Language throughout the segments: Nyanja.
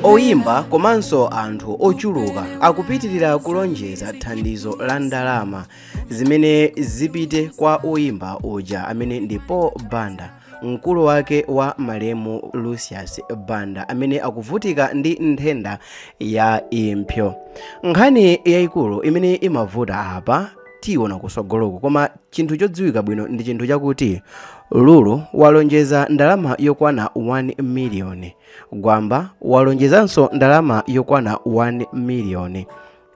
Oyimba komanso anthu ochuluka akupitirira kulonjeza thandizo la ndalama zimene zipite kwa oyimba uja amene ndi Paul Banda, mkulu wake wa malemu Lucius Banda amene akuvutika ndi nthenda ya impsyo. Nkhani yayikulu imene imavuta apa tiona kusogoloko, koma chinthu chodziwika bwino ndi chinthu chakuti Lulu walonjeza ndalama yokwana 1 million, Gwamba walonjezanso ndalama yokwana 1 million,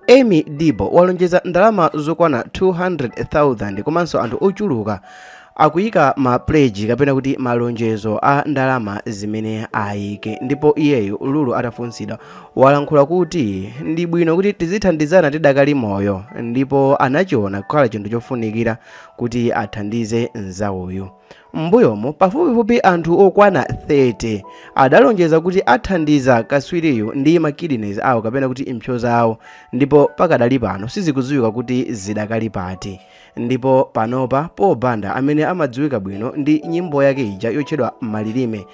Amy Dibo walonjeza ndalama zokwana 200,000, komanso anthu ochuluka akuyika ma pledge kapena kuti malonjezo a ndalama zimene ayike. Ndipo iyeyo Lulu atafunsidwa walankhula kuti ndi bwino kuti tizithandizana tidakali moyo, ndipo anachiona kukhala chinthu chofunikira kuti athandize nzawoyo. Mbuyomo pafupifupi anthu okwana 30 adalonjeza kuti athandiza kaswiriyo ndi makidneys awo kapena kuti impsyo zawo, ndipo pakadali pano sizikudziwika kuti zidakali pati. Ndipo panopa Paul Banda amene amadziwika bwino ndi nyimbo yake ija yotchedwa Malilime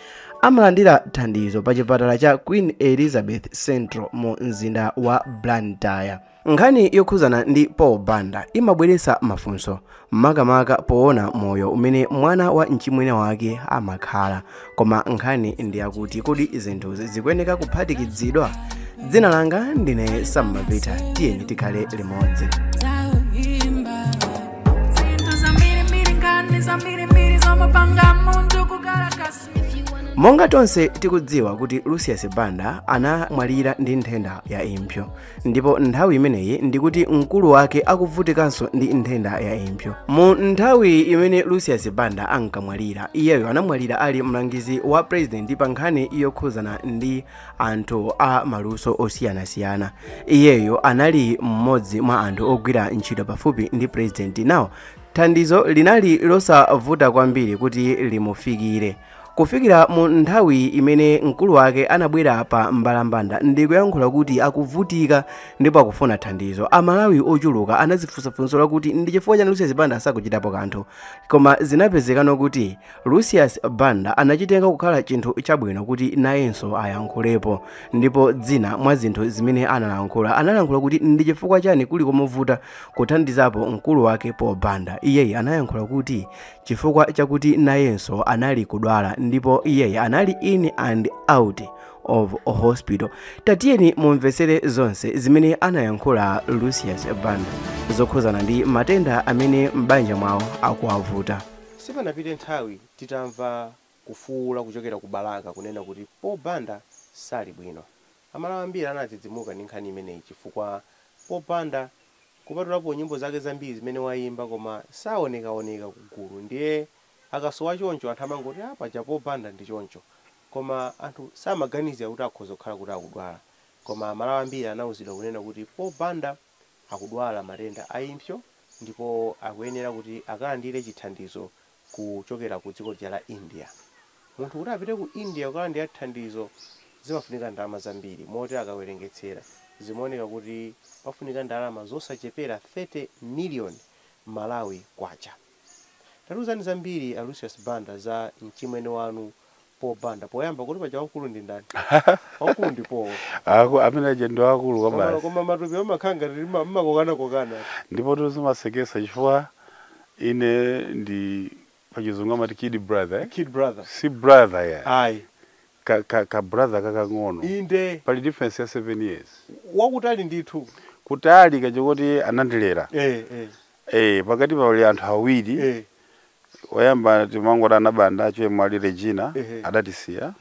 amalandira thandizo pa chipatala cha Queen Elizabeth Central mu mzinda wa Blantyre. Nkhani yokhuzana ndi Paul Banda imabweretsa mafunso makamaka poona moyo umene mwana wa mchimwene wake amakhala, koma nkhani ndi yakuti kodi zinthuzi zikuyeneka kuphatikizidwa. Dzina langa ndine Sam Mavita, tiyeni tikhale limodzi. Monga tonse tikudziwa kuti Lucius Banda anamwalira ndi nthenda ya impsyo, ndipo nthawi imeneyi ndikuti mkulu wake akuvutikanso ndi nthenda ya impsyo. Mu nthawi imene Lucius Banda ankamwalira, iyeyo anamwalira ali mlangizi wa president pa nkhani yokhuzana ndi anthu a maluso osiyanasiyana. Iyeyo anali mmodzi mwa anthu ogwira ntchito pafupi ndi president. Nawo thandizo linali losavuta kwambiri kuti limufikire. Kufikira mu nthawi imene mkulu wake anabwera pa mbalambanda ndi kuyankhula kuti akuvutika ndipo akufuna thandizo, Amalawi ochuluka anazifunsafunso lakuti ndi chifukwa chani Lucius Banda sakuchitapo kanthu, koma zinapezekano kuti Lucius Banda anachitenga kukhala chinthu chabwino kuti nayenso ayankhulepo. Ndipo dzina mwa zinthu zimene analankhula kuti ndi chifukwa chani kuli komuvuta kuthandizapo mkulu wake Paul Banda. Iyeyi anayankhula kuti chifukwa chakuti nayenso anali kudwala ndipo iyeyi anali in and out of hospital. Tatiyeni mumvesere zonse zimene anayankhula Lucius Banda zokhuzana ndi matenda amene m'banja mwawo akuwavuta. Sipanapite nthawi titamva kufuula kuchokera ku Balaka kunena kuti Paul Banda sali bwino. Amalawi ambiri anadzidzimuka ndi nkhani imeneyi chifukwa Paul Banda kupatulapo nyimbo zake zambiri zimene wayimba koma saonekaoneka kugulu, ndiye akasowa choncho anthu amangoti apa cha Paul Banda ndi choncho, koma anthu samaganiza kuti akhoza kukhala kuti akudwala. Koma Amalawi ambiri anauzidwa kunena kuti Paul Banda akudwala matenda a impsyo ndipo akuyenera kuti akalandire chithandizo kuchokera ku dziko la India. Munthu kuti apite ku India kukalandira thandizo zimafunika ndalama zambiri, moti akawerengetsera zimaoneka kuti pafunika ndalama zosachepera 30 million Malawi kwacha. Tatuzani zambiri a Lucius Banda za mchimwene wanu Paul Banda. Poyamba kuti paja wakulu ndi ndani? Wakulu ndi Paul. Amene aje ndo wakulu kwa basi. Koma matupi amakhanga mmakokana. Ndipo tuzimasekesa chifukwa ine ndi pachizungu amati kid brother. Kid brother. Si brother ya. Ayi. Ka brother kakang'ono. Inde. Pali difference ya 7 years. Wakutali ndithu. Kutali kachikuti anandilera. Pakati pa wali anthu awiri. Wayamba timangora anabanda achwe mwali Regina adatisiya.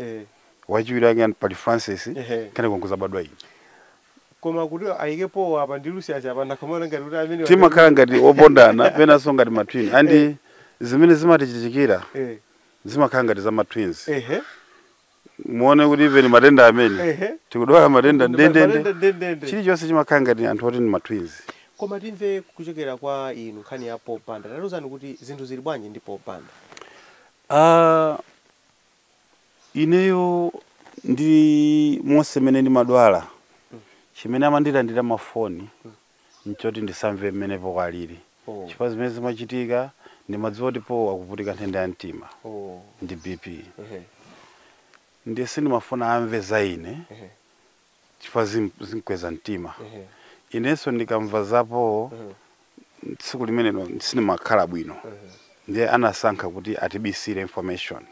Wachiwiri ake pali Francis kana konkuza badwa ine. Koma kuti ayikepo apa ndi Lucius apa ndakamona ngati kuti amene timakhala ngati opondana pena so ngati ma twins andi zimene zimatichitikira zimakhala ngati za ma twins. Muone kuti even matenda amene tikudwala matenda ndendende chilichonse chimakhala ngati anthu oti ndi ma twins. Koma timve kuchokera kwa inu nkhani ya Paul Banda. Tatuzani kuti zinthu zili bwanji ndi Paul Banda? Ineyo ndi monse mene ndi madwala chimene amandilandira mafoni nchoti ndisamve mmene Paul alili. Chifukwa zimene zimachitika ndi madziwa kuti Paul akuvutika nthenda ya mtima ndi BP. ndiye sindimafuna amve za ine chifukwa zinkweza mtima inenso ndikamva zapo tsiku limenelo sindimakhala bwino ndiye anasankha kuti atibisire information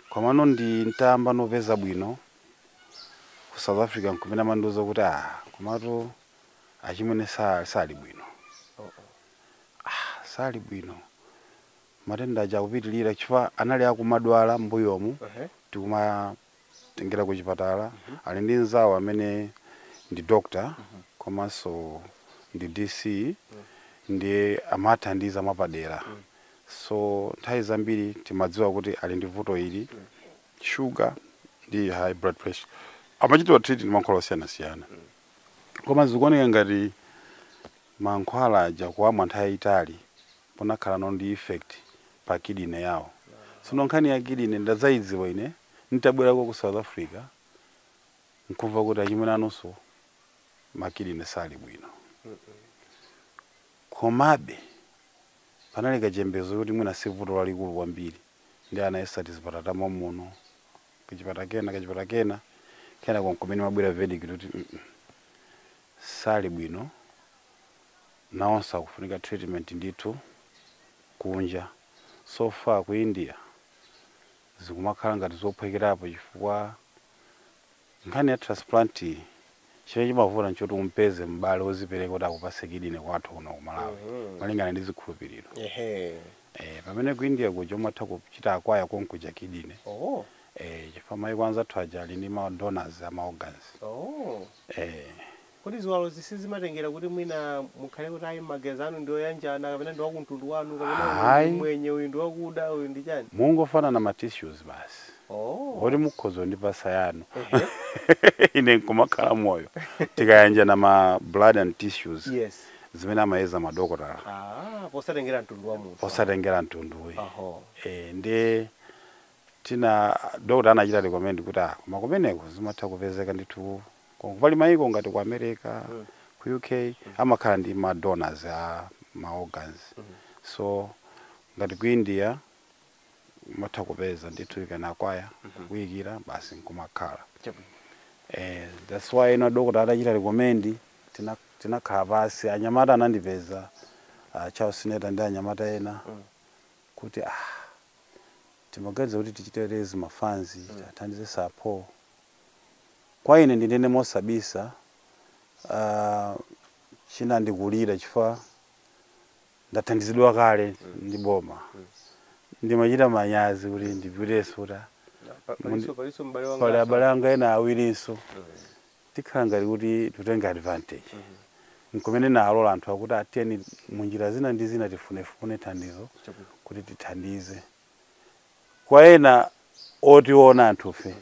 komano ndi ntamba nopeza bwino ku South Africa nkumene manduzo kuti komatu achimene sali bwino sali bwino matenda aja kupitilira chifukwa anali akumadwala mbuyomu tikumatengera ku chipatala ali ndi nzawo amene ndi doctor komanso ndi DC ndiye amathandiza mapadera so nthawi zambiri timadziwa kuti ali ndi vuto ili sugar ndi high blood pressure amachitwa treat ndi mankhwala osiyana-siyana koma zikuoneka ngati mankhwala aja kuamwa nthawi yayitali ponakhala ndi effect pa kidney yawo sono nkhani ya kidney ndadzayidziwa ine nitabwerako ku South Africa nkumva kuti achimene anonso makidney sali bwino komabe panali kachembezo kuti mwina sivuto lalikulu kwambiri ndi anayesa tizipatala muno kachipata kena kumene mabwera verdict kuti sali bwino nawonso akufunika treatment ndithu kunja so far ku India zikumakhala ngati zophwekerapo chifukwa nkhani ya transplant chimene chimavuta nchoti umpeze m'bale wozipereka kuti akupase kidney kwathu kuno ku Malawi malingana ndi zikhulupiriro pamene ku India kuja umatha kuchita akwaya konkuja kidney chifukwa mayi kwanza athu aja ali ndi ma donors ama organs kodi ziwalo zisizimatengera kuti mwina mukhale kuti ayi magezi anu ndiyo yanjana kapena ndi wakuntundu wanu kapena mwenye uyu ndi wakuda uyu ndi chani mungofanana ma tissues basi oti mukhozo ndipasa yanu ine nkumakhala moyo tikayanjana ma blood and tissues zimene amayeza madokotala posatengera mtundu wa munthu posatengera mtundu uyu ndi tina dokota anachita recommend kuti koma kumeneko zimatha kupezeka ndithu pali mayiko ngati ku America ku UK amakhala ndi ma donors a ma organs so ngati ku India matha kupeza ndithu ikana akwaya kuyikira basi nkumakhala that's why ino dokota adachita recommend tinakhala pasi anyamata anandipeza Charles Sineta ndi anyamata ena kuti timaganiza kuti tichite raise mafunds athandize sapo kwa ine ndinene mosabisa china ndikulira chifukwa ndathandizidwa kale ndi boma ndimachita manyazi kuti ndipiteso kuti pali abale anga ena awirinso tikhala ngati kuti tutenge advantage nkumene nalola anthu akuti atiyeni munjira zina ndi zina tifunefune thandizo kuti tithandize kwa ena otiona anthufe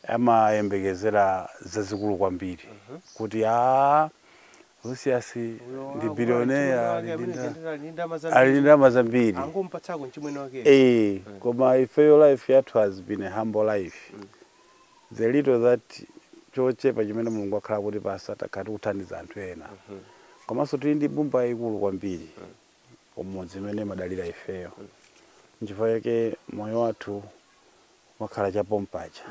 amayembekezera zazikulu kwambiri kuti Lucius ndi billionaire ali ndalama zambiri angompatsako chimwene wake koma ifeyo life yathu has been a humble life the little that chochepa chimene Mulungu akhala kuti pasa takati kuthandiza anthu ena komanso tili ndi bumba yayikulu kwambiri umodzi imene madalira ifeyo nchifukwa yake moyo wathu makhala chapompacha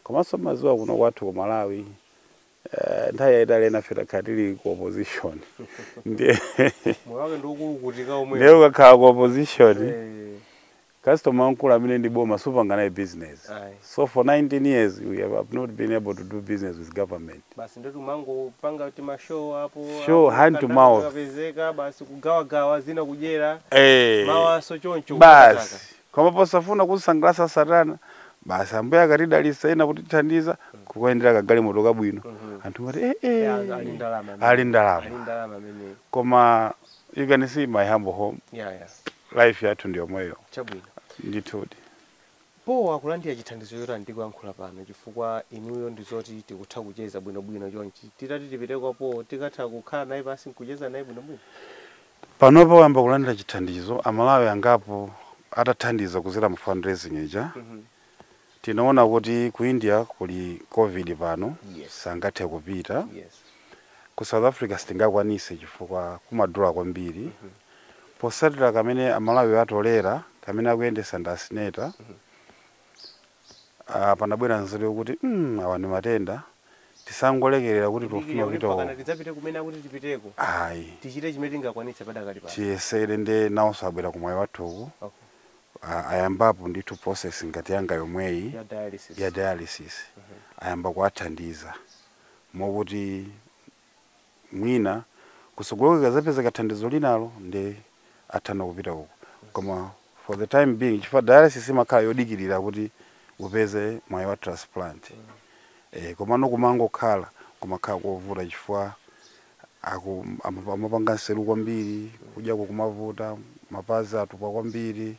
komanso mazuwa kuno kwathu ku Malawi nthawi yayitali enafe takhala tili ku opposition ndiye moyo wake ndikukutika omwe ndiye ukakhala ku opposition customer wankulu amene ndi boma supanganaye business so for 19 years we have not been able to do business with government basi ndetu mango panga kuti ma show hapo show hand to mouth kapezeka basi kugawa zina kujera mawaso choncho basi koma posafuna kusangalasa satana basi ambuye akatidalisa ena kuti tithandiza kukoyendera kagali moto kabwino anthu mati ali ndalama koma you can see my humble home life yathu ndiyo moyo chabwino ndithudi po akulandira chithandizo yota ndikuyankhula pano chifukwa inuyo ndizoti tikutha kucheza bwinobwino chonchi titati tipiteko po tikatha kukhala naye pasi nkucheza naye bwinobwino panopa wayamba kulandira chithandizo amalawi angapo atathandiza kuzera mu fundraising ija tinaona kuti ku India kuli covid pano sangathe kupita ku South Africa sitingakwanise chifukwa kumadula kwambiri posatira kamene amalawi atolera kamene akuyendesa ndasineta panabwera nzeru kuti awa ndi matenda tisangolekerera kuti tofuna kupita kana tidzapite kumene kuti tipiteko ayi tichite chimene tingakwanitse padakali pa tiyesere nde nawonso abwera kumwayi wathuku ayambapo ndithu process ngati yanga yomweyi ya dialysis ayamba kuwathandiza mokuti mwina kusogoleka zapezeka thandizo linalo ndi athana kupita uko koma for the time being chifukwa dialysis imakhala yodikirira kuti upeze mwayi wa transplant komano kumangokhala kumakhala kovuta chifukwa amapanga nseru kwambiri kudyako kumavuta mapazi atupa kwambiri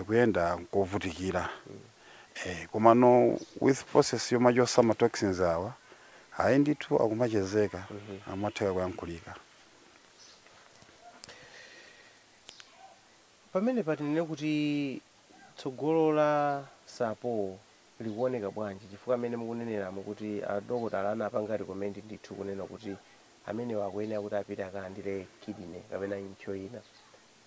kuyenda kovutikira komano with process yomachosa ma toxins awa hayi ndithu akumachezeka amatheka kuyankhulika. Pamene patinene kuti tsogolo la Sapo likuoneka bwanji chifukwa amene mukuneneramo kuti adokotala anapanga recommend ndithu kunena kuti amene wakuyenera kuti apite akalandire kidney kapena impsyo ina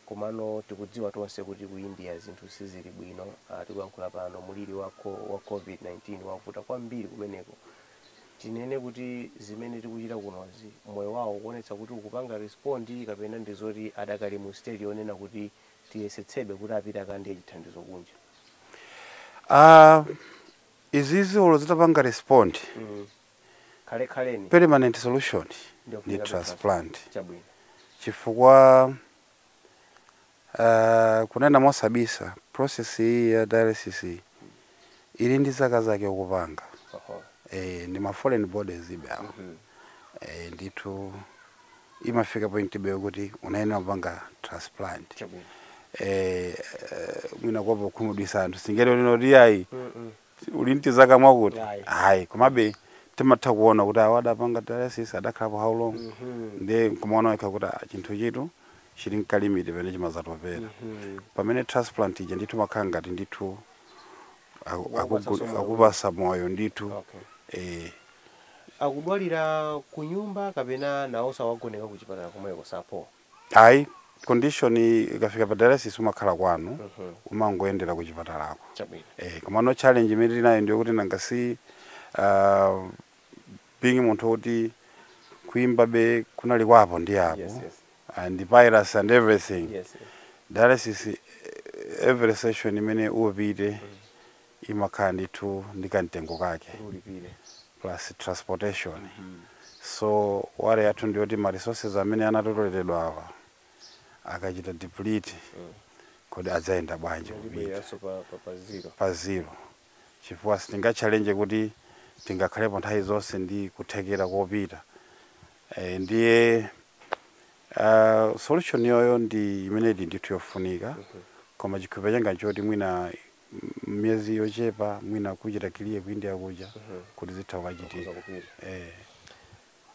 komano tikudziwa tonse kuti ku India zinthu sizili bwino tikuyankhula pano muliri wa COVID-19 wavuta kwambiri kumeneko tinene kuti zimene tikuchita kunozi moyo wawo kuonetsa kuti ukupanga respond kapena ndizoti adakali mu stage yonena kuti tiyesetsedwe kuti apite akalandire chithandizo kunja. Izizi olo zitapanga respond khaleni permanent solution ni transplant chifukwa kunena mosabisa process ya dialysis ili ndi zaka zake ukupanga ni ma foreign bodies ibawo ndithu imafika point beyo kuti unayenera kupanga transplant mwina kwapo kumudisa anthu singero lino liyayi ulinti zaka mwakuti hayi komabe timatha kuona kuti awada panga dialysis adakhala for how long ndi kumaona kuti chinthu chitu chili nkalimiti pene chimazatopera pamene transplant ija ndithu makhala ngati ndithu akupasa moyo ndithu akudwalira ku nyumba kapena nawonso awagoneka ku chipatala komweko Sapo. Ayi condition ikafika pa dialysis umakhala kwanu umangoyendera ku chipatalako koma no challenge imene tinayo ndiyo kuti nangasi being munthu kuti kuimba be kunali kwapo ndi apo and virus and everything dialysis every session imene upite imakhala ndithu ndikantengo kake plus transportation so wale athu ndiyo kuti ma resources amene anatotoledwa awa akachita deplete kodi adzaenda bwanji kupita pa zero chifukwa sitinga challenge kuti tingakhalepo nthawi zonse ndi kuthekera kopita ndiye solution yoyo ndi imene ndithu yofunika koma chikhulupiriro changa nchoti mwina myezi yochepa mwina kuchita kiliye ku India kuja kuti zitha kuchitika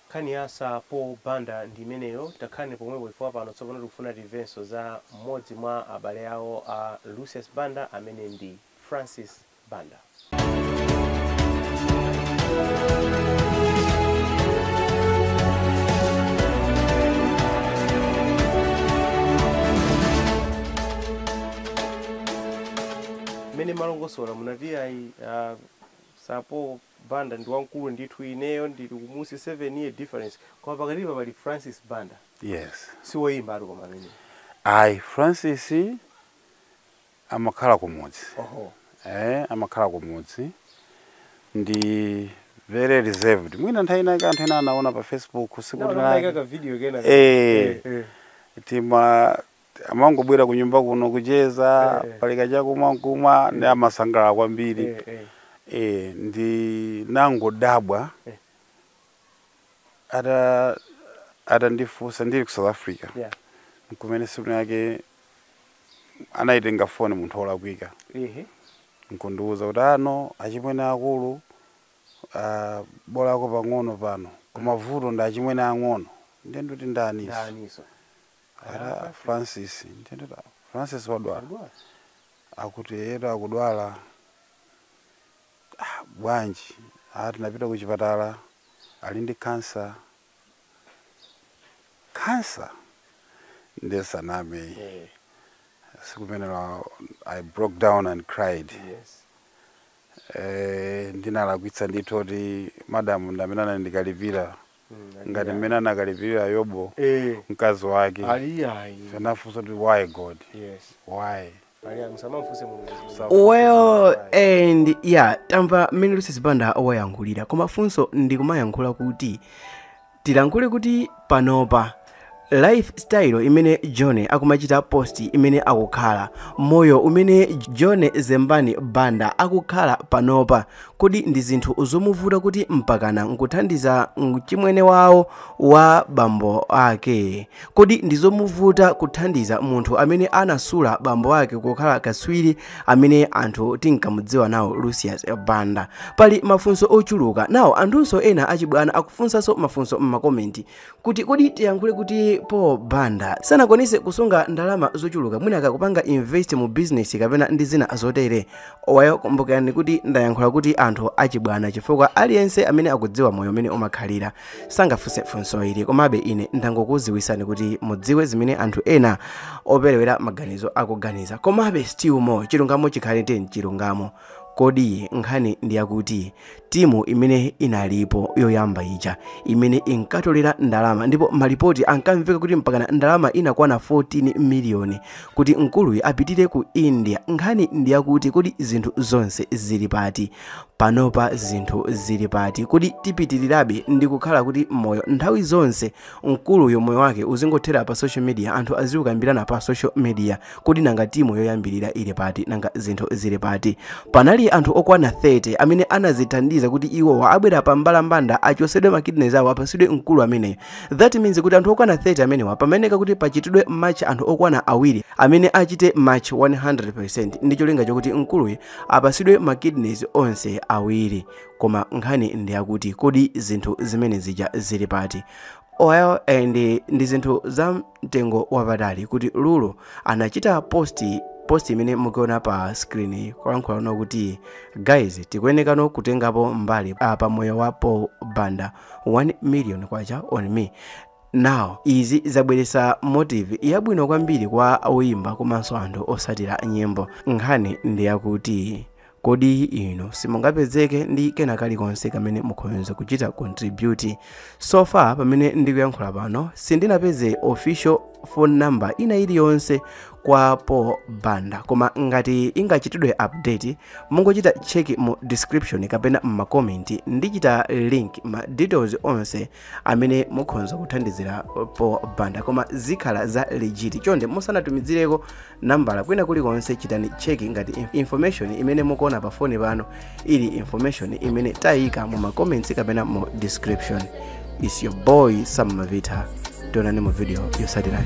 kani ya Sapo Banda ndi imeneyo takhani pomwe ifwa pano tsopano tikufuna tivenso za mmodzi mwa abale yawo a Lucius Banda amene ndi Francis Banda. Mene malongosola munati ayi Sapo Banda ndi wankulu ndithu ineyo ndili kumusi 7 year difference kwa pakati pa pali Francis Banda. Yes. Si woyimba ali koma amene. Ayi Francis amakhala kumudzi. Amakhala kumudzi ndi very reserved. Mwina nthawi ina anthu ena anaona pa Facebook sikuti na video kena. Tima amangobwera ku nyumba kuno kucheza palika chakumwa ndi amasangala kwambiri. Ndi nangodabwa atandifunsa ndili ku South Africa kumene siku yake anaitenga phone munthu olakwika nkundiuza kuti ano achimwene akulu bolako pang'ono pano kumavuto ndi achimwene ang'ono ndendoti ndaniso Francis ndendoti Francis wadwala akuti yetu akudwala bwanji tinapita ku chipatala ali ndi cancer ndesaname sikumenera I broke down and cried ndinalakwitsa ndithoti madam ndamenana ndikalipira ngati mmene anakalipira Yobo mkazi wake sanafunsa kuti why God why. Well, and yeah, tamva mmene Lucius Banda wayankhulira koma funso ndikumayankhula kuti tilankhule kuti panopa lifestyle imene John akumachita post imene akukhala moyo umene John Zembani Banda akukhala panopa kodi ndi zinthu zomuvuta kuti mpakana nkuthandiza chimwene wawo wa bambo ake, kodi ndizomuvuta kuthandiza munthu amene anasula bambo ake kukhala kaswiri amene anthu tinkamudziwa nawo Lucius Banda. Pali mafunso ochuluka nawo anthunso ena achibwana akufunsanso mafunso m'makomenti kuti kodi tiyankhule kuti Paul Banda sanakwanise kusunga ndalama zochuluka mwina akakupanga invest mu business kapena ndi zina zotere. Owayo kumbukirani kuti ndayankhula kuti anthu achibwana chifukwa aliyense amene akudziwa moyo umene umakhalira sangafunse funso ili, komabe ine ndangokuziwisani kuti mudziwe zimene anthu ena operewera maganizo akuganiza, komabe still more chilungamo chikhale chilungamo. Kodi nkhani ndiyakuti timu imene inalipo yoyamba ija imene inkatolera ndalama ndipo malipoti ankamveka kuti mpakana ndalama inakwana 14 miliyoni kuti mkuluyu apitire ku India. Nkhani ndiyakuti kodi zinthu zonse zili pati panopa, zinthu zili pati kodi tipitirirabe ndi kukhala kuti moyo nthawi zonse mkuluyu moyo wake uzingothera pa social media, anthu azikambirana pa social media, kodi nanga timu yoyambirira ili pati, nanga zinthu zili pati. Panali anthu okwana 30 amene anazithandiza kuti iwo abwera pa mbalambanda achosedwe makidneys awo apasidwe mkulu amene. That means kuti anthu okwana 30 amenewa pameneka kuti pachitidwe match anthu okwana awiri amene achite match 100%, ndicho linga chokuti mkuluyu apasidwe makidneys onse awiri. Koma nkhani ndiyakuti kodi zinthu zimene zija zili pati. Oyo ndi zinthu za mtengo wapatali kuti Lulu anachita post imene mukuona pa screen kulankhula kuti guys tikuyenekano kutengapo mbali pa moyo wa Paul Banda 1 million kwacha on me. Now izi zabweresa motive yabwino kwambiri kwa oyimba komanso anthu osatira nyimbo. Nkhani ndiyakuti kodi ino simungapezeke ndi kena kalikonse kamene mukhoza kuchita contribute. So far pamene ndikuyankhula pano sindinapeze official phone number ina iliyonse kwa Paul Banda, koma ngati ingachitidwe update mungochita check mu description kapena m'makomenti ndichita link ma details onse amene mukhoza kuthandizira Paul Banda, koma zikhala za legit. Chonde musanatumizireko nambala kwina kulikonse, chitani check ngati information imene mukuona pa phone pano ili information imene tayika mu makomenti kapena mu description. It's your boy Sam Mavita. Tionane mu video yotsatira.